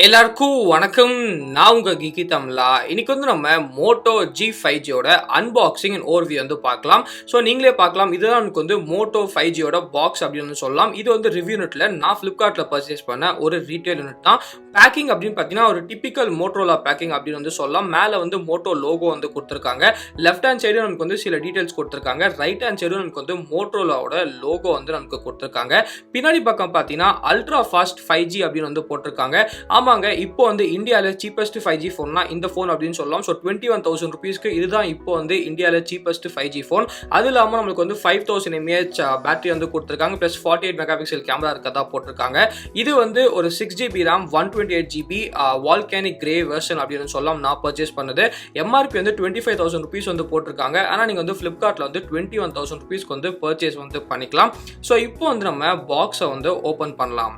எல்லாருக்கும் வணக்கம். நான் உங்க கீகிதம்லா. இன்னைக்கு நம்ம மோட்டோ G5Gயோட அன்பாக்சிங் அண்ட் ஓவர்வியூ பார்க்கலாம். ஸோ நீங்களே பார்க்கலாம். இதுதான் எனக்கு மோட்டோ 5Gயோட பாக்ஸ் அப்படின்னு சொல்லலாம். இது ரிவ்யூ யூனிட்ல நான் ஃபிளிப்கார்ட்ல பர்ச்சேஸ் பண்ண ஒரு ரீட்டைல் யூனிட் தான். பேக்கிங் அப்படின்னு பார்த்தீங்கன்னா ஒரு டிபிக்கல் மோட்டோலா பேக்கிங் அப்படின்னு சொல்லலாம். மேலே மோட்டோ லோகோ கொடுத்துருக்காங்க. லெஃப்ட் ஹேண்ட் சைடு நமக்கு சில டீடைல்ஸ் கொடுத்துருக்காங்க. ரைட் ஹேண்ட் சைடு நமக்கு மோட்டோலாவோட லோகோ நமக்கு கொடுத்துருக்காங்க. பின்னாடி பக்கம் பார்த்தீங்கன்னா அல்ட்ரா ஃபாஸ்ட் 5G அப்படின்னு போட்டிருக்காங்க. ஆமாங்க, இப்போ இந்தியாவில் சீப்பஸ்ட் 5G ஃபோன்னா இந்த ஃபோன் அப்படின்னு சொல்லலாம். ஸோ 21,000 ருபீஸ்க்கு இதுதான் இப்போ இந்தியாவில் சீப்பஸ்ட் 5G ஃபோன். அது இல்லாமல் நம்மளுக்கு 5000 mAh பேட்டரி கொடுத்துருக்காங்க. ப்ளஸ் 48 மெகா பிக்சல் கேமரா இருக்கதா போட்டிருக்காங்க. இது ஒரு 6GB RAM 128GB volcanic grey version அப்படின்னு சொல்லலாம். நான் பர்ச்சேஸ் பண்ணது எம்ஆர்பி 25,000 ருபீஸ் போட்டிருக்காங்க. ஆனால் நீங்கள் ஃபிளிப்கார்ட்டில் 21,000 ருபீஸ்க்கு பர்ச்சேஸ் பண்ணிக்கலாம். ஸோ இப்போ நம்ம பாக்ஸை ஓப்பன் பண்ணலாம்.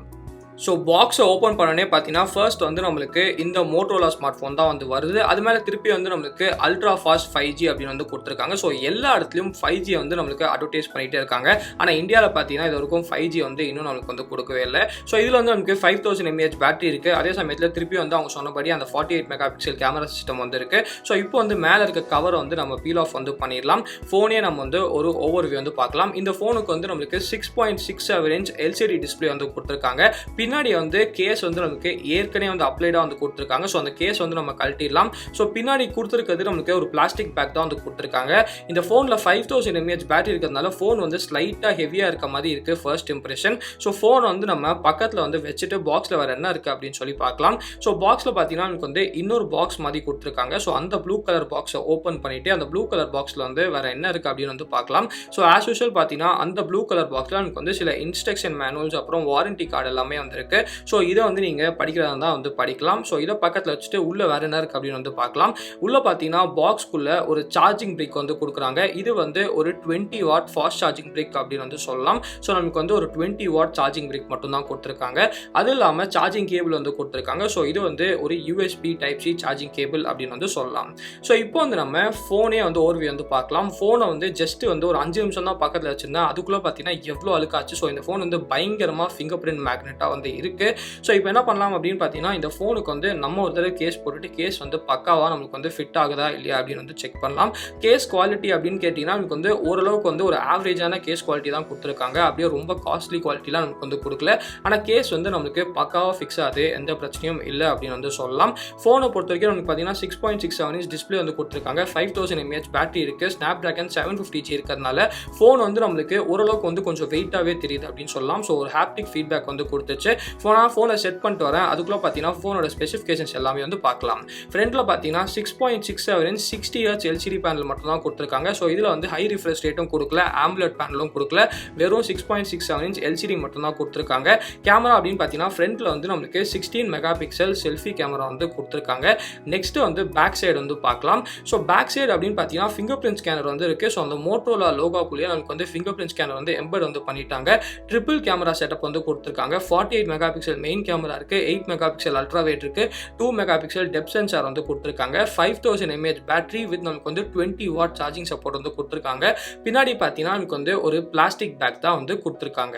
ஸோ பாக்ஸை ஓப்பன் பண்ணனே பார்த்தீங்கன்னா ஃபர்ஸ்ட் நம்மளுக்கு இந்த மோட்டோலா ஸ்மார்ட் ஃபோன் தான் வருது. அது மேலே திருப்பி நம்மளுக்கு அல்ட்ரா ஃபாஸ்ட் 5G அப்படின்னு கொடுத்துருக்காங்க. ஸோ எல்லா இடத்துலையும் 5G நம்மளுக்கு அட்வர்டைஸ் பண்ணிகிட்டே இருக்காங்க. ஆனால் இந்தியாவில் பார்த்தீங்கன்னா இது வரைக்கும் 5G இன்னும் நம்மளுக்கு கொடுக்கவே இல்லை. ஸோ இதில் நமக்கு 5000 mAh பேட்டரி இருக்குது. அதே சமயத்தில் திருப்பி அவங்க சொன்னபடி அந்த 48 மெகா பிக்சல் கேமரா சிஸ்டம் இருக்குது. ஸோ இப்போ மேலே இருக்க கவர் நம்ம பீல் ஆஃப் பண்ணிடலாம். ஃபோனே நம்ம ஒரு ஓவர்வியூ பார்க்கலாம். இந்த ஃபோனுக்கு நம்மளுக்கு 6.67 inch LCD டிஸ்பிளே கொடுத்துருக்காங்க. பின்னாடி கேஸ் நமக்கு ஏற்கனவே அப்ளைடா கொடுத்துருக்காங்க. ஸோ அந்த கேஸ் நம்ம கழட்டிடலாம். ஸோ பின்னாடி கொடுத்துருக்கிறது நமக்கு ஒரு பிளாஸ்டிக் பேக் தான் கொடுத்துருக்காங்க. இந்த ஃபோனில் 5000 mAh பேட்டரி இருக்கிறதுனால ஃபோன் ஸ்லைட்டாக ஹெவியாக இருக்க மாதிரி இருக்கு ஃபர்ஸ்ட் இம்ப்ரெஷன். ஸோ ஃபோன் நம்ம பக்கத்தில் வச்சுட்டு பாக்ஸில் வேறு என்ன இருக்குது அப்படின்னு சொல்லி பார்க்கலாம். ஸோ பாக்ஸில் பார்த்தீங்கன்னா நமக்கு இன்னொரு பாக்ஸ் மாதிரி கொடுத்துருக்காங்க. ஸோ அந்த ப்ளூ கலர் பாக்ஸை ஓப்பன் பண்ணிட்டு அந்த ப்ளூ கலர் பாக்ஸில் வேறு என்ன இருக்குது அப்படின்னு பார்க்கலாம். ஸோ ஆஸ் யூஷுவல் பார்த்தீங்கன்னா அந்த ப்ளூ கலர் பாக்ஸில் நமக்கு சில இன்ஸ்ட்ரக்ஷன் மேனுவல்ஸ் அப்புறம் வாரண்டி கார்டு எல்லாமே இருக்கு. ஸோ இதை நீங்கள் படிக்கிறதா இருந்தால் படிக்கலாம். ஸோ இதை பக்கத்தில் வச்சுட்டு உள்ள வேற என்ன இருக்கு அப்படின்னு பார்க்கலாம். உள்ள பார்த்தீங்கன்னா பாக்ஸ்க்குள்ள ஒரு சார்ஜிங் பிரிக் கொடுக்குறாங்க. இது ஒரு 20 வாட் ஃபாஸ்ட் சார்ஜிங் பிரிக் அப்படின்னு சொல்லலாம். ஸோ நமக்கு ஒரு 20 வாட் சார்ஜிங் பிரிக் மட்டும் தான் கொடுத்துருக்காங்க. அது இல்லாமல் சார்ஜிங் கேபிள் கொடுத்துருக்காங்க. ஸோ இது ஒரு USB type C charging cable அப்படின்னு சொல்லலாம். ஸோ இப்போ நம்ம ஃபோனே ஓவர்வியூ பார்க்கலாம். ஃபோனை ஜஸ்ட் ஒரு 5 நிமிஷம் தான் பக்கத்தில் வச்சிருந்தேன். அதுக்குள்ள பார்த்தீங்கன்னா எவ்வளோ அழுக்காச்சு. ஸோ இந்த ஃபோன் பயங்கரமாக ஃபிங்கர் பிரிண்ட் மேக்னெட்டாக இருக்கு. ஸோ இப்போ என்ன பண்ணலாம் அப்படின்னு பார்த்தீங்கன்னா இந்த ஃபோனுக்கு நம்ம ஒரு தடவை கேஸ் போட்டுட்டு கேஸ் பக்காவாக நம்மளுக்கு ஃபிட் ஆகுதா இல்லையா அப்படின்னு செக் பண்ணலாம். கேஸ் குவாலிட்டி அப்படின்னு கேட்டிங்கன்னா நமக்கு ஓரளவுக்கு ஒரு ஆவரேஜான கேஸ் குவாலிட்டி தான் கொடுத்துருக்காங்க. அப்படியே ரொம்ப காஸ்ட்லி குவாலிட்டிலாம் நமக்கு கொடுக்கல. ஆனால் கேஸ் நம்மளுக்கு பக்காவாக ஃபிக்ஸ் ஆகுது, எந்த பிரச்சனையும் இல்லை அப்படின்னு சொல்லலாம். ஃபோனை பொறுத்த வரைக்கும் நமக்கு பார்த்தீங்கன்னா 6.67 inch டிஸ்பிளே கொடுத்துருக்காங்க. 5000 mAh பேட்டரி இருக்குது. ஸ்னாப்டிராகன் 750G இருக்கிறதுனால ஃபோன் நம்மளுக்கு ஓரளவுக்கு கொஞ்சம் வெயிட்டாகவே தெரியுது அப்படின்னு சொல்லலாம். ஸோ ஒரு ஹாப்டிக் ஃபீட்பேக் கொடுத்துச்சு. ஃபோனை செட் பண்ணிட்டு வரேன். அதுக்குள்ள பார்த்தீங்கன்னா ஃபோனோட ஸ்பெசிஃபிகேஷன்ஸ் எல்லாமே பார்க்கலாம். ஃப்ரண்ட்ல பார்த்தீங்கன்னா 6.67 inch 60Hz LCD பேனல் மட்டும் தான் கொடுத்துருக்காங்க. ஸோ இதில் ஹை ரிஃப்ரெஷ் ரேட்டும் கொடுக்கல, ஆம்புலட் பேனலும் கொடுக்கல, வெறும் 6.67 inch LCD மட்டும் தான் கொடுத்துருக்காங்க. கேமரா அப்படின்னு பார்த்தீங்கன்னா ஃப்ரண்ட்ல நம்மளுக்கு 16 மெகா பிக்சல் செல்ஃபி கேமரா கொடுத்துருக்காங்க. நெக்ஸ்ட் பேக் சைடு பார்க்கலாம். ஸோ பேக் சைடு அப்படின்னு பார்த்தீங்கன்னா ஃபிங்கர் பிரிண்ட் ஸ்கேனர் இருக்கு. ஸோ அந்த மோட்டோலா லோகோக்குள்ளேயே நமக்கு ஃபிங்கர் பிரிண்ட் ஸ்கேனர் எம்பெட் பண்ணிட்டாங்க. ட்ரிபிள் கேமரா செட்டப் கொடுத்துருக்காங்க. 48 மெகா பிக்சல் மெயின் கேமரா இருக்கு, 8 மெகா பிக்சல் அல்ட்ரா வைட் இருக்கு, 2 மெகா பிக்சல் டெப்த் சென்சார் கொடுத்துருக்காங்க. 5000 mAh பேட்டரி வித் நமக்கு 20 வாட் சார்ஜிங் சப்போர்ட் கொடுத்துருக்காங்க. பின்னாடி பார்த்தீங்கன்னா நமக்கு ஒரு பிளாஸ்டிக் பேக் தான் கொடுத்துருக்காங்க.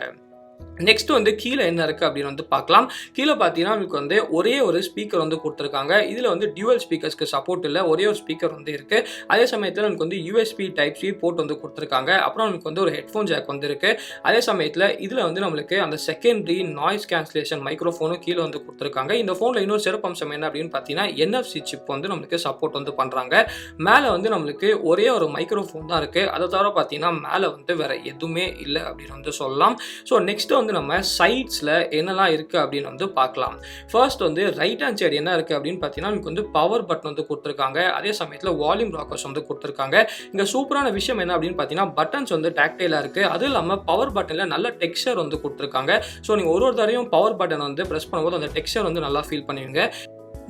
நெக்ஸ்ட் கீழே என்ன இருக்குது அப்படின்னு பார்க்கலாம். கீழே பார்த்தீங்கன்னா நமக்கு ஒரே ஒரு ஸ்பீக்கர் கொடுத்துருக்காங்க. இதில் டியூவல் ஸ்பீக்கர்ஸ்க்கு சப்போர்ட் இல்லை, ஒரே ஒரு ஸ்பீக்கர் இருக்குது. அதே சமயத்தில் நமக்கு USB டைப் சி போர்ட் கொடுத்துருக்காங்க. அப்புறம் நமக்கு ஒரு ஹெட்ஃபோன் ஜாக் இருக்குது. அதே சமயத்தில் இதில் நம்மளுக்கு அந்த செகண்டரி நாய்ஸ் கேன்சலேஷன் மைக்ரோஃபோனும் கீழே கொடுத்துருக்காங்க. இந்த ஃபோனில் இன்னொரு சிறப்பு அம்சம் என்ன அப்படின்னு பார்த்தீங்கன்னா NFC சிப் நம்மளுக்கு சப்போர்ட் பண்ணுறாங்க. மேலே நம்மளுக்கு ஒரே ஒரு மைக்ரோஃபோன் தான் இருக்குது. அதை தவிர பார்த்தீங்கன்னா மேலே வேற எதுவுமே இல்லை அப்படின்னு சொல்லலாம். ஸோ நெக்ஸ்ட் நம்ம சைட்ஸ்ல என்னெல்லாம் இருக்கு அப்படின்னு பார்க்கலாம். ஃபர்ஸ்ட் ரைட் ஹேண்ட் சைடு என்ன இருக்கு அப்படின்னு பார்த்தீங்கன்னா நமக்கு பவர் பட்டன் கொடுத்துருக்காங்க. அதே சமயத்தில் வால்யூம் ராக்கர்ஸ் கொடுத்துருக்காங்க. இங்க சூப்பரான விஷயம் என்ன அப்படின்னு பார்த்தீங்கன்னா பட்டன்ஸ் டாக்டைலா இருக்கு. அது இல்லாமல் பவர் பட்டன்ல நல்ல டெக்ஸ்சர் கொடுத்துருக்காங்க. ஸோ நீங்க ஒரு தடவையும் பவர் பட்டன் பிரஸ் பண்ணும்போது அந்த டெக்ஸ்சர் நல்லா ஃபீல் பண்ணுவீங்க.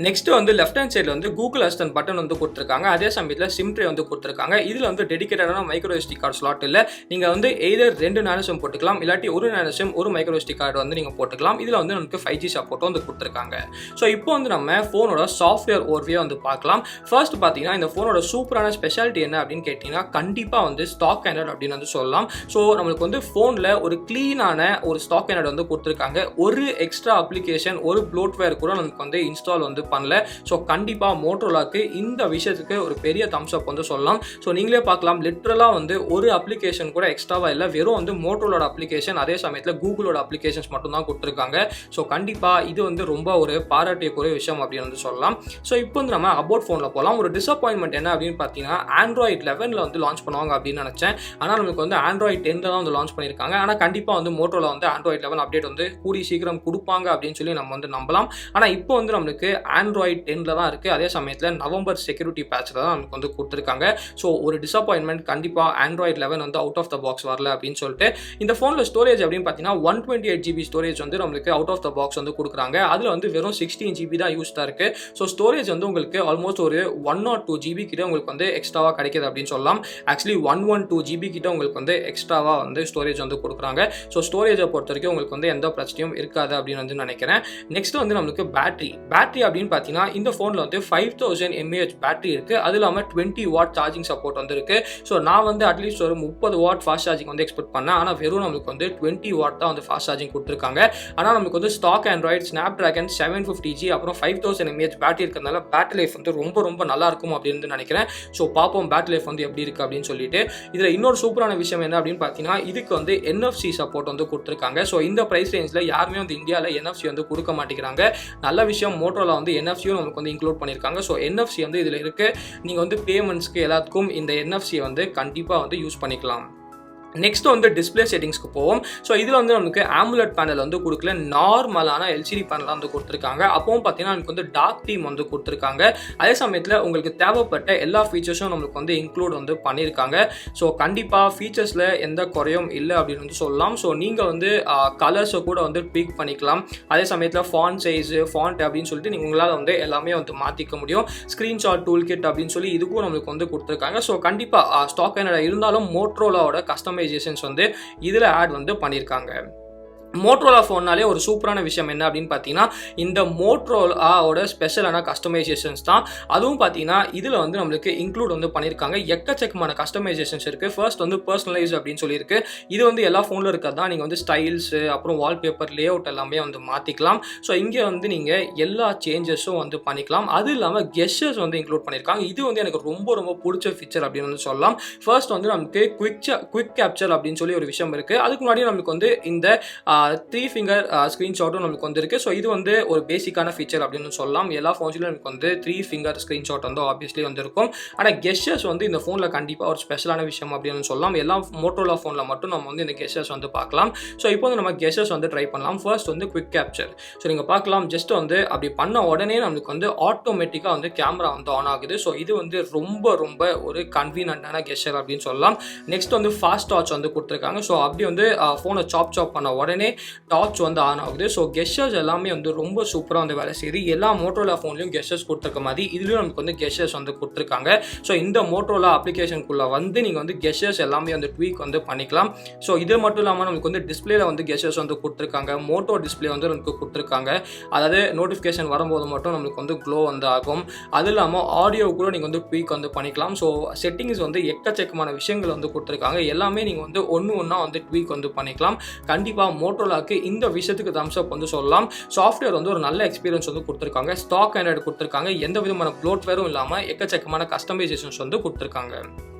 நெக்ஸ்ட் வந்து லெஃப்ட் ஹேண்ட் சைடில் வந்து கூகுள் அசிஸ்டன்ட் பட்டன் வந்து கொடுத்துருக்காங்க. அதே சமயத்தில் சிம் ட்ரே வந்து கொடுத்துருக்காங்க. இதில் வந்து டெடிகேட்டடான மைக்ரோ SD கார்டு ஸ்லாட் இல்லை. நீங்கள் வந்து எய்தர் 2 நானோ சிம் போட்டுக்கலாம், இல்லாட்டி 1 நானோ சிம் 1 மைக்ரோ SD கார்டு வந்து நீங்கள் போட்டுக்கலாம். இதில் வந்து நமக்கு 5G சப்போர்ட்டும் வந்து கொடுத்துருக்காங்க. ஸோ இப்போ வந்து நம்ம ஃபோனோட சாஃப்ட்வேர் ஓவர்வியூ வந்து பார்க்கலாம். ஃபர்ஸ்ட் பார்த்தீங்கன்னா இந்த ஃபோனோட சூப்பரான ஸ்பெஷாலிட்டி என்ன அப்படின்னு கேட்டிங்கன்னா கண்டிப்பாக வந்து ஸ்டாக் ஆண்ட்ராய்டு அப்படின்னு வந்து சொல்லலாம். ஸோ நம்மளுக்கு வந்து ஃபோனில் ஒரு க்ளீனான ஒரு ஸ்டாக் ஆண்ட்ராய்டு வந்து கொடுத்துருக்காங்க. ஒரு எக்ஸ்ட்ரா அப்ளிகேஷன் ஒரு ப்ளோட்வேர் கூட நமக்கு வந்து இன்ஸ்டால் வந்து பண்ணல. ஸோ கண்டிப்பாக மோட்டோரோலாக்கு இந்த விஷயத்துக்கு ஒரு பெரிய தம்ஸ் அப் வந்து சொல்லலாம். ஸோ நீங்களே பார்க்கலாம், லிட்ரலாக வந்து ஒரு அப்ளிகேஷன் கூட எக்ஸ்ட்ராவாக இல்லை, வெறும் வந்து மோட்டோரோட அப்ளிகேஷன் அதே சமயத்தில் கூகுளோட அப்ளிகேஷன்ஸ் மட்டும் தான் கொடுத்துருக்காங்க. ஸோ கண்டிப்பாக இது வந்து ரொம்ப ஒரு பாராட்டியக்கூடிய விஷயம் அப்படின்னு வந்து சொல்லலாம். ஸோ இப்போ வந்து நம்ம அபவுட் ஃபோனில் போகலாம். ஒரு டிசப்பாயின்மெண்ட் என்ன அப்படின்னு பார்த்தீங்கன்னா ஆண்ட்ராய்டு 11 வந்து லான்ச் பண்ணுவாங்க அப்படின்னு நினச்சேன். ஆனால் நமக்கு வந்து ஆண்ட்ராய்டு 10 தான் வந்து லான்ச் பண்ணியிருக்காங்க. ஆனால் கண்டிப்பாக வந்து மோட்டோரோலா வந்து ஆண்ட்ராய்டு 11 அப்டேட் வந்து கூடி சீக்கிரம் கொடுப்பாங்க அப்படின்னு சொல்லி நம்ம வந்து நம்பலாம். ஆனால் இப்போ வந்து நம்மளுக்கு ஆண்ட்ராய்டு 10 தான் இருக்குது. அதே சமயத்தில் நவம்பர் செக்யூரிட்டி பேட்சில் தான் நமக்கு வந்து கொடுத்துருக்காங்க. ஸோ ஒரு டிசப்பாயின்மெண்ட் கண்டிப்பாக ஆண்ட்ராய்டு 11 வந்து அவுட் ஆஃப் த பாக்ஸ் வரல அப்படின்னு சொல்லிட்டு. இந்த ஃபோனில் ஸ்டோரேஜ் அப்படின்னு பார்த்தீங்கன்னா 128 GB ஸ்டோரேஜ் வந்து நம்மளுக்கு அவுட் ஆஃப் த பாக்ஸ் வந்து கொடுக்குறாங்க. அதில் வந்து வெறும் 16 GB தான் யூஸ் தான் இருக்குது. ஸோ ஸ்டோரேஜ் வந்து உங்களுக்கு ஆல்மோஸ்ட் ஒரு 102 GB கிட்ட உங்களுக்கு வந்து எக்ஸ்ட்ராவாக கிடைக்கிது அப்படின்னு சொல்லலாம். ஆக்சுவலி 112 GB கிட்ட உங்களுக்கு வந்து எக்ஸ்ட்ராவாக வந்து ஸ்டோரேஜ் வந்து கொடுக்குறாங்க. ஸோ ஸ்டோரேஜை பொறுத்த வரைக்கும் உங்களுக்கு வந்து எந்த பிரச்சனையும் இருக்காது அப்படின்னு வந்து நினைக்கிறேன். நெக்ஸ்ட் வந்து நம்மளுக்கு பேட்டரி அப்படின்னு பார்த்தீங்கன்னா இந்த ஃபோனில் வந்து 5000 mAh பேட்டரி இருக்குது. அது இல்லாமல் 20 வாட் சார்ஜிங் சப்போர்ட் வந்து இருக்குது. ஸோ நான் வந்து அட்லீஸ்ட் ஒரு 30 வாட் ஃபாஸ்ட் சார்ஜிங் வந்து எக்ஸ்பெக்ட் பண்ணேன். ஆனால் வெறும் நம்மளுக்கு வந்து 20 வாட் தான் வந்து ஃபாஸ்ட் சார்ஜிங் கொடுத்துருக்காங்க. ஆனால் நமக்கு வந்து ஸ்டாக் ஆண்ட்ராய்டு ஸ்னாப்டிராகன் 750G அப்புறம் 5000 mAh பேட்டரி இருக்கிறதுனால பேட்டரி லைஃப் வந்து ரொம்ப நல்லா இருக்கும் அப்படின்னு நினைக்கிறேன். ஸோ பார்ப்போம் பேட்டரி லைஃப் வந்து எப்படி இருக்குது அப்படின்னு சொல்லிட்டு. இதில் இன்னொரு சூப்பரான விஷயம் என்ன அப்படின்னு பார்த்தீங்கன்னா இதுக்கு வந்து NFC சப்போர்ட் வந்து கொடுத்துருக்காங்க. ஸோ இந்த ப்ரைஸ் ரேஞ்சில் யாருமே வந்து இந்தியாவில் NFC வந்து கொடுக்க மாட்டேங்கிறாங்க. நல்ல விஷயம், மோட்டோரோலா வந்து NFCயும் நமக்கு வந்து இன்க்ளூட் பண்ணியிருக்காங்க. ஸோ NFC வந்து இதில் இருக்குது. நீங்கள் வந்து பேமெண்ட்ஸ்க்கு எல்லாத்துக்கும் இந்த NFC வந்து கண்டிப்பாக வந்து யூஸ் பண்ணிக்கலாம். நெக்ஸ்ட் வந்து டிஸ்பிளே செட்டிங்ஸ்க்கு போவோம். ஸோ இதில் வந்து நமக்கு AMOLED பேனல் வந்து கொடுக்கல, நார்மலான LCD பேனல் வந்து கொடுத்துருக்காங்க. அப்பவும் பார்த்தீங்கன்னா நமக்கு வந்து டார்க் தீம் வந்து கொடுத்துருக்காங்க. அதே சமயத்தில் உங்களுக்கு தேவைப்பட்ட எல்லா ஃபீச்சர்ஸும் நம்மளுக்கு வந்து இன்க்ளூட் வந்து பண்ணியிருக்காங்க. ஸோ கண்டிப்பாக ஃபீச்சர்ஸில் எந்த குறையும் இல்லை அப்படின்னு வந்து சொல்லலாம். ஸோ நீங்கள் வந்து கலர்ஸை கூட வந்து ட்வீக் பண்ணிக்கலாம். அதே சமயத்தில் ஃபாண்ட் சைஸு ஃபாண்ட் அப்படின்னு சொல்லிட்டு நீங்கள் உங்களால் வந்து எல்லாமே வந்து மாற்றிக்க முடியும். ஸ்க்ரீன்ஷாட் டூல் கிட் அப்படின்னு சொல்லி இதுக்கும் நம்மளுக்கு வந்து கொடுத்துருக்காங்க. ஸோ கண்டிப்பாக ஸ்டாக் ஆண்ட்ராய்டு இருந்தாலும் மோட்டோரோலாவோட கஸ்டமைசேஷன்ஸ் வந்து இதில் ஆட் வந்து பண்ணியிருக்காங்க. மோட்டோரோலா ஃபோன்னாலே ஒரு சூப்பரான விஷயம் என்ன அப்படின்னு பார்த்தீங்கன்னா இந்த மோட்டோரோலாவோட ஸ்பெஷலான கஸ்டமைசேஷன்ஸ் தான். அதுவும் பார்த்தீங்கன்னா இதில் வந்து நம்மளுக்கு இன்க்ளூட் வந்து பண்ணியிருக்காங்க. எக்கச்சக்கமான கஸ்டமைசேஷன்ஸ் இருக்குது. ஃபர்ஸ்ட் வந்து பர்சனலைஸ் அப்படின்னு சொல்லியிருக்கு. இது வந்து எல்லா ஃபோனில் இருக்கிறது தான். நீங்கள் வந்து ஸ்டைல்ஸு அப்புறம் வால்பேப்பர் லே அவுட் எல்லாமே வந்து மாற்றிக்கலாம். ஸோ இங்கே வந்து நீங்கள் எல்லா சேஞ்சஸும் வந்து பண்ணிக்கலாம். அது இல்லாமல் கெஸ்டர்ஸ் வந்து இன்க்ளூட் பண்ணியிருக்காங்க. இது வந்து எனக்கு ரொம்ப பிடிச்ச ஃபீச்சர் அப்படின்னு வந்து சொல்லலாம். ஃபர்ஸ்ட் வந்து நமக்கு குவிக் கேப்சர் அப்படின்னு சொல்லி ஒரு விஷயம் இருக்குது. அதுக்கு முன்னாடி நமக்கு வந்து இந்த 3 ஃபிங்கர் ஸ்க்ரீன்ஷாட்டும் நமக்கு வந்துருக்கு. ஸோ இது வந்து ஒரு பேசிக்கான ஃபீச்சர் அப்படின்னு சொல்லலாம். எல்லா ஃபோன்ஸ்லையும் நமக்கு வந்து 3 ஃபிங்கர் ஸ்க்ரீன்ஷாட் வந்து ஆப்வியஸ்லி வந்து இருக்கும். ஆனால் கெஸ்டர்ஸ் வந்து இந்த ஃபோனில் கண்டிப்பாக ஒரு ஸ்பெஷலான விஷயம் அப்படின்னு சொல்லலாம். எல்லா மோட்டோரோலா ஃபோனில் மட்டும் நம்ம வந்து இந்த கெஸ்டர்ஸ் வந்து பார்க்கலாம். ஸோ இப்போ வந்து நம்ம கெஸ்டர்ஸ் வந்து ட்ரை பண்ணலாம். ஃபர்ஸ்ட் வந்து குவிக் கேப்சர். ஸோ நீங்கள் பார்க்கலாம், ஜஸ்ட் வந்து அப்படி பண்ண உடனே நம்மளுக்கு வந்து ஆட்டோமேட்டிக்காக வந்து கேமரா வந்து ஆன் ஆகுது. ஸோ இது வந்து ரொம்ப ஒரு கன்வீனியன்ட்டான கெஸ்டர் அப்படின்னு சொல்லலாம். நெக்ஸ்ட் வந்து ஃபாஸ்ட் டார்ச் வந்து கொடுத்துருக்காங்க. ஸோ அப்படி வந்து ஃபோனை சாப் பண்ண உடனே டார்ச் வந்து ஆன் ஆகுது. ஸோ கெஸ்டர்ஸ் எல்லாமே வந்து ரொம்ப சூப்பராக வந்து வேலை செய்யுது. எல்லா மோட்டோரோலா ஃபோன்லையும் கெஸ்டர்ஸ் கொடுத்துருக்க மாதிரி இதுலேயும் நமக்கு வந்து கெஸ்டர்ஸ் வந்து கொடுத்துருக்காங்க. ஸோ இந்த மோட்டோரோலா அப்ளிகேஷனுக்குள்ளே வந்து நீங்கள் வந்து கெஸ்டர்ஸ் எல்லாமே வந்து ட்வீக் வந்து பண்ணிக்கலாம். ஸோ இது மட்டும் இல்லாமல் நமக்கு வந்து டிஸ்பிளேல வந்து கெஸ்டர்ஸ் வந்து கொடுத்துருக்காங்க. மோட்டோ டிஸ்பிளே வந்து நமக்கு கொடுத்துருக்காங்க. அதாவது நோட்டிஃபிகேஷன் வரும்போது மட்டும் நமக்கு வந்து க்ளோ வந்து ஆகும். அது இல்லாமல் ஆடியோ கூட நீங்கள் வந்து ட்வீக் வந்து பண்ணிக்கலாம். ஸோ செட்டிங்ஸ் வந்து எக்கச்சக்கமான விஷயங்கள் வந்து கொடுத்துருக்காங்க. எல்லாமே நீங்கள் வந்து ஒன்றா வந்து ட்வீக் வந்து பண்ணிக்கலாம். கண்டிப்பாக மோட்டோரோலாக்கு இந்த விஷயத்துக்கு தம்ஸ் அப் வந்து சொல்லலாம். சாஃப்ட்வேர் வந்து ஒரு நல்ல எக்ஸ்பீரியன்ஸ் வந்து கொடுத்துருக்காங்க. ஸ்டாக் ஆண்ட்ராய்டு கொடுத்துருக்காங்க. எந்த விதமான ப்ளோட்வேரும் இல்லாமல் எக்கச்சக்கமான கஸ்டமைசேஷன்ஸ் வந்து கொடுத்துருக்காங்க.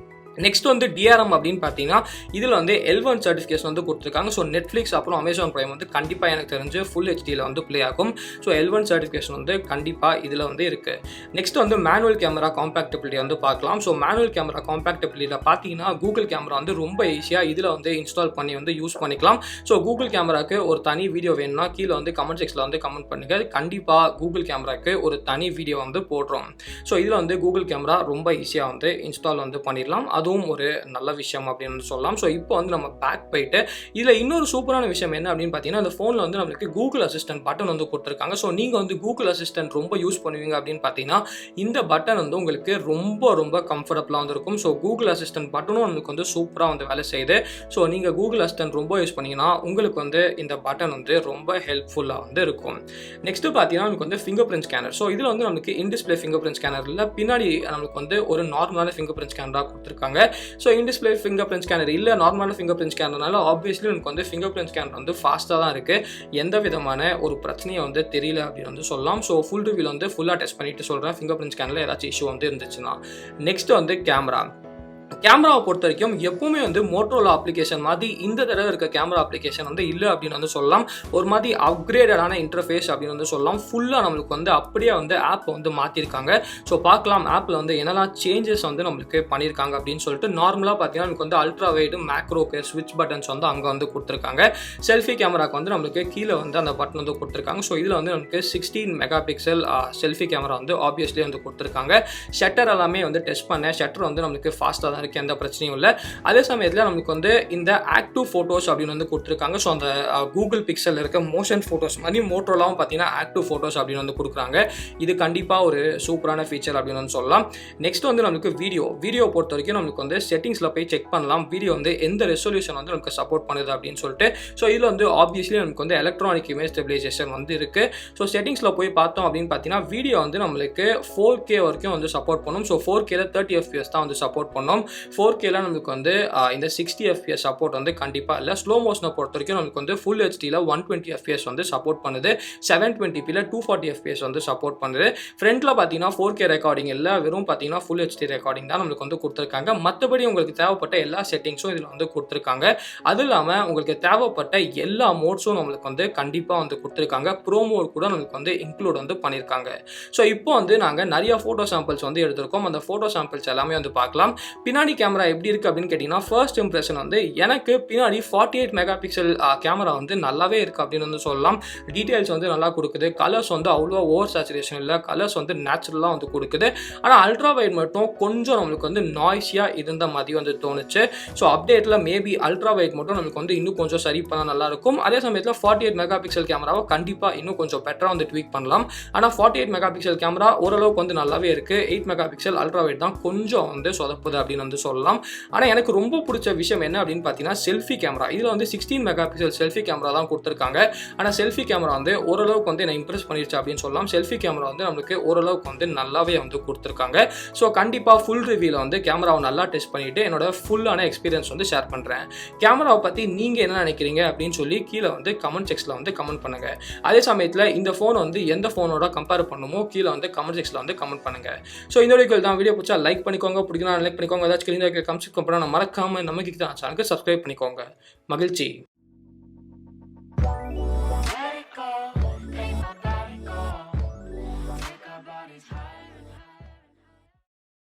நெக்ஸ்ட் வந்து DRM அப்படின்னு பார்த்தீங்கன்னா இதில் வந்து L1 சர்டிஃபிகேஷன் வந்து கொடுத்துருக்காங்க. ஸோ நெட்ஃப்ளிக்ஸ் அப்புறம் அமேசான் பிரைம் வந்து கண்டிப்பாக எனக்கு தெரிஞ்சு ஃபுல் HDயில் வந்து ப்ளே ஆகும். ஸோ L1 சர்டிஃபிகேஷன் வந்து கண்டிப்பாக இதில் வந்து இருக்குது. நெக்ஸ்ட் வந்து மேனுவல் கேமரா காம்பேக்டபிலிட்டி வந்து பார்க்கலாம். ஸோ மேனுவல் கேமரா காம்பேக்டபிலிட்டியில் பார்த்தீங்கன்னா கூகுள் கேமரா வந்து ரொம்ப ஈஸியாக இதில் வந்து இன்ஸ்டால் பண்ணி வந்து யூஸ் பண்ணிக்கலாம். ஸோ கூகுள் கேமராக்கு ஒரு தனி வீடியோ வேணும்னா கீழே வந்து கமெண்ட் செக்ஷனில் வந்து கமெண்ட் பண்ணுங்கள். கண்டிப்பாக கூகுள் கேமராக்கு ஒரு தனி வீடியோ வந்து போடுறோம். ஸோ இதில் வந்து கூகுள் கேமரா ரொம்ப ஈஸியாக வந்து இன்ஸ்டால் வந்து பண்ணிடலாம். அதுவும் ஒரு நல்ல விஷயம் அப்படின்னு சொல்லலாம். ஸோ இப்போ வந்து நம்ம பேக் போயிட்டு இதில் இன்னொரு சூப்பரான விஷயம் என்ன அப்படின்னு பார்த்தீங்கன்னா, அந்த ஃபோனில் வந்து நம்மளுக்கு கூகுள் அசிஸ்டன்ட் பட்டன் வந்து கொடுத்துருக்காங்க. ஸோ நீங்கள் வந்து கூகுள் அசிஸ்டன்ட் ரொம்ப யூஸ் பண்ணுவீங்க அப்படின்னு பார்த்தீங்கன்னா, இந்த பட்டன் வந்து உங்களுக்கு ரொம்ப ரொம்ப கம்ஃபர்டபுளாக வந்து இருக்கும். ஸோ கூகுள் அசிஸ்டன்ட் பட்டனும் நமக்கு வந்து சூப்பராக வந்து வேலை செய்யுது. ஸோ நீங்கள் கூகுள் அசிஸ்டன்ட் ரொம்ப யூஸ் பண்ணீங்கன்னா உங்களுக்கு வந்து இந்த பட்டன் வந்து ரொம்ப ஹெல்ப்ஃபுல்லாக வந்து இருக்கும். நெக்ஸ்ட் பார்த்தீங்கன்னா நமக்கு வந்து ஃபிங்கர் பிரிண்ட் ஸ்கேனர். ஸோ இதில் வந்து நமக்கு இன்டிஸ்பிளே ஃபிங்கர் பிரிண்ட் ஸ்கேனர் இல்லை, பின்னாடி நமக்கு வந்து ஒரு நார்மலான ஃபிங்கர் பிரிண்ட் ஸ்கேனராக கொடுத்துருக்காங்க. So in-display finger print scanner இல்லை, நார்மலான ஃபிங்கர் பிரிண்ட் ஸ்கேனர்னால ஆப்வியஸ்லி நமக்கு வந்து ஃபிங்கர் பிரிண்ட் ஸ்கேனர் வந்து ஃபாஸ்ட்டாக தான் இருக்குது. எந்த விதமான ஒரு பிரச்சனையை வந்து தெரியல அப்படின்னு வந்து சொல்லலாம். ஸோ ஃபுல் ரிவ்யூவில் வந்து ஃபுல்லாக டெஸ்ட் பண்ணிட்டு சொல்கிறேன் ஃபிங்கர் பிரிண்ட் ஸ்கேனில் ஏதாச்சும் இஷ்யூ வந்து இருந்துச்சுன்னா. நெக்ஸ்ட் வந்து கேமராவை பொறுத்த வரைக்கும் எப்பவுமே வந்து மோட்டோரோலா அப்ளிகேஷன் மாதிரி இந்த தடவை இருக்க கேமரா அப்ளிகேஷன் வந்து இல்லை அப்படின்னு வந்து சொல்லலாம். ஒரு மாதிரி அப்கிரேடடான இன்டர்ஃபேஸ் அப்படின்னு வந்து சொல்லலாம். ஃபுல்லாக நம்மளுக்கு வந்து அப்படியே வந்து ஆப்பை வந்து மாற்றிருக்காங்க. ஸோ பார்க்கலாம் ஆப்பில் வந்து என்னெல்லாம் சேஞ்சஸ் வந்து நம்மளுக்கு பண்ணியிருக்காங்க அப்படின்னு சொல்லிட்டு. நார்மலாக பார்த்தீங்கன்னா நமக்கு வந்து அல்ட்ரா வைடு மேக்ரோக்கு ஸ்விட்ச் பட்டன்ஸ் வந்து அங்கே வந்து கொடுத்துருக்காங்க. செல்ஃபி கேமராக்கு வந்து நம்மளுக்கு கீழே வந்து அந்த பட்டன் வந்து கொடுத்துருக்காங்க. ஸோ இதில் வந்து நமக்கு 16 மெகா பிக்சல் செல்ஃபி கேமரா வந்து ஆப்வியஸ்லி வந்து கொடுத்துருக்காங்க. ஷட்டர் எல்லாமே வந்து டெஸ்ட் பண்ணேன். ஷட்டர் வந்து நம்மளுக்கு ஃபாஸ்ட்டாக தான் இருக்கு, எந்த பிரச்சனையும் இல்லை. அதே சமயத்தில் நமக்கு வந்து இந்த ஆக்டிவ் ஃபோட்டோஸ் அப்படின்னு வந்து கொடுத்துருக்காங்க. ஸோ அந்த கூகுள் பிக்சல் இருக்க மோஷன் ஃபோட்டோஸ் மாதிரி மோட்டோலாம் பார்த்தீங்கன்னா ஆக்டிவ் ஃபோட்டோஸ் அப்படின்னு வந்து கொடுக்குறாங்க. இது கண்டிப்பாக ஒரு சூப்பரான ஃபீச்சர் அப்படின்னு வந்து சொல்லலாம். நெக்ஸ்ட் வந்து நமக்கு வீடியோ பொறுத்த வரைக்கும் நமக்கு வந்து செட்டிங்ஸில் போய் செக் பண்ணலாம் வீடியோ வந்து எந்த ரெசல்யூஷன் வந்து நமக்கு சப்போர்ட் பண்ணுது அப்படின்னு சொல்லிட்டு. ஸோ இதில் வந்து ஆப்வியஸ்லி நமக்கு வந்து எலக்ட்ரானிக் இமேஜ் ஸ்டெபிலைசேஷன் வந்து இருக்குது. ஸோ செட்டிங்ஸில் போய் பார்த்தோம் அப்படின்னு பார்த்தீங்கன்னா வீடியோ வந்து நம்மளுக்கு 4K வரைக்கும் வந்து சப்போர்ட் பண்ணும். ஸோ 4Kல 30 FPS தான் வந்து சப்போர்ட் பண்ணும். 4Kல நமக்கு வந்து இந்த 60 FPS சப்போர்ட் வந்து கண்டிப்பாக இல்லை. ஸ்லோ மோஷனை பொறுத்த வரைக்கும் நமக்கு வந்து ஃபுல் ஹெச்டியில் 120 FPS வந்து சப்போர்ட் பண்ணுது. 720pல 240 FPS வந்து சப்போர்ட் பண்ணுது. ஃப்ரண்ட்டில் பார்த்தீங்கன்னா 4K ரெக்கார்டிங் இல்லை, வெறும் பார்த்தீங்கன்னா ஃபுல் ஹெச்டி ரெக்கார்டிங் தான் நம்மளுக்கு வந்து கொடுத்துருக்காங்க. மற்றபடி உங்களுக்கு தேவைப்பட்ட எல்லா செட்டிங்ஸும் இதில் வந்து கொடுத்துருக்காங்க. அது இல்லாமல் உங்களுக்கு தேவைப்பட்ட எல்லா மோட்ஸும் நம்மளுக்கு வந்து கண்டிப்பாக வந்து கொடுத்துருக்காங்க. ப்ரோ மோட் கூட நம்மளுக்கு வந்து இன்க்ளூட் வந்து பண்ணியிருக்காங்க. ஸோ இப்போ வந்து நாங்கள் நிறைய ஃபோட்டோ சாம்பிள்ஸ் வந்து எடுத்திருக்கோம். அந்த ஃபோட்டோ சாம்பிள்ஸ் எல்லாமே வந்து பார்க்கலாம். பின்னாடி கேமரா எப்படி இருக்குது அப்படின்னு கேட்டிங்கன்னா, ஃபர்ஸ்ட் இம்ப்ரெஷன் வந்து எனக்கு பின்னாடி 48 மெகா பிக்சல் கேமரா வந்து நல்லாவே இருக்குது அப்படின்னு வந்து சொல்லலாம். டீட்டெயில்ஸ் வந்து நல்லா கொடுக்குது. கலர்ஸ் வந்து அவ்வளோ ஓவர் சேச்சுரேஷன் இல்லை, கலர்ஸ் வந்து நேச்சுரலாக வந்து கொடுக்குது. ஆனால் அல்ட்ரா வைட் மட்டும் கொஞ்சம் நம்மளுக்கு வந்து நாய்ஸியாக இருந்த மாதிரி வந்து தோணுச்சு. ஸோ அப்டேட்டில் மேபி அல்ட்ரா வைட் மட்டும் நம்மளுக்கு வந்து இன்னும் கொஞ்சம் சரி பண்ணால் நல்லாயிருக்கும். அதே சமயத்தில் 48 மெகா பிக்சல் கேமராவை கண்டிப்பாக இன்னும் கொஞ்சம் பெட்டராக வந்து ட்வீக் பண்ணலாம். ஆனால் 48 மெகா பிக்சல் கேமரா ஓரளவுக்கு வந்து நல்லாவே இருக்குது. 8 மெகா பிக்சல் அல்ட்ரா வைட் தான் கொஞ்சம் வந்து சொதப்புது அப்படின்னு வந்து சொல்லலாம். ஆனால் எனக்கு ரொம்ப பிடிச்ச விஷயம் என்ன அப்படின்னு பார்த்தீங்கன்னா செல்ஃபி கேமரா. இதில் வந்து 16 மெகா பிக்சல் செல்ஃபி கேமரா தான் கொடுத்துருக்காங்க. ஆனால் செல்ஃபி கேமரா வந்து ஓரளவுக்கு வந்து என்ன இம்ப்ரெஸ் பண்ணிருச்சு அப்படின்னு சொல்லலாம். செல்ஃபி கேமரா வந்து நம்மளுக்கு ஓரளவுக்கு வந்து நல்லாவே வந்து கொடுத்துருக்காங்க. ஸோ கண்டிப்பாக ஃபுல் ரிவ்யூவில் வந்து கேமராவை நல்லா டெஸ்ட் பண்ணிவிட்டு என்னோட ஃபுல்லான எக்ஸ்பீரியன்ஸ் வந்து ஷேர் பண்ணுறேன். கேமராவை பற்றி நீங்கள் என்ன நினைக்கிறீங்க அப்படின்னு சொல்லி கீழே வந்து கமெண்ட் செக்ஷனில் வந்து கமெண்ட் பண்ணுங்கள். அதே சமயத்தில் இந்த ஃபோனை வந்து எந்த ஃபோனோட கம்பேர் பண்ணுமோ கீழே வந்து கமெண்ட் செக்ஷனில் வந்து கமெண்ட் பண்ணுங்கள். ஸோ இந்த வீடியோ பிடிச்சா லைக் பண்ணிக்கோங்க, பிடிக்கலாம் லைக் பண்ணிக்கோங்க. ஏதாச்சும் கமெண்ட் பண்ண மறக்காம நம்ம கிட்ட சேனலுக்கு சப்ஸ்கிரைப் பண்ணிக்கோங்க. மகிழ்ச்சி.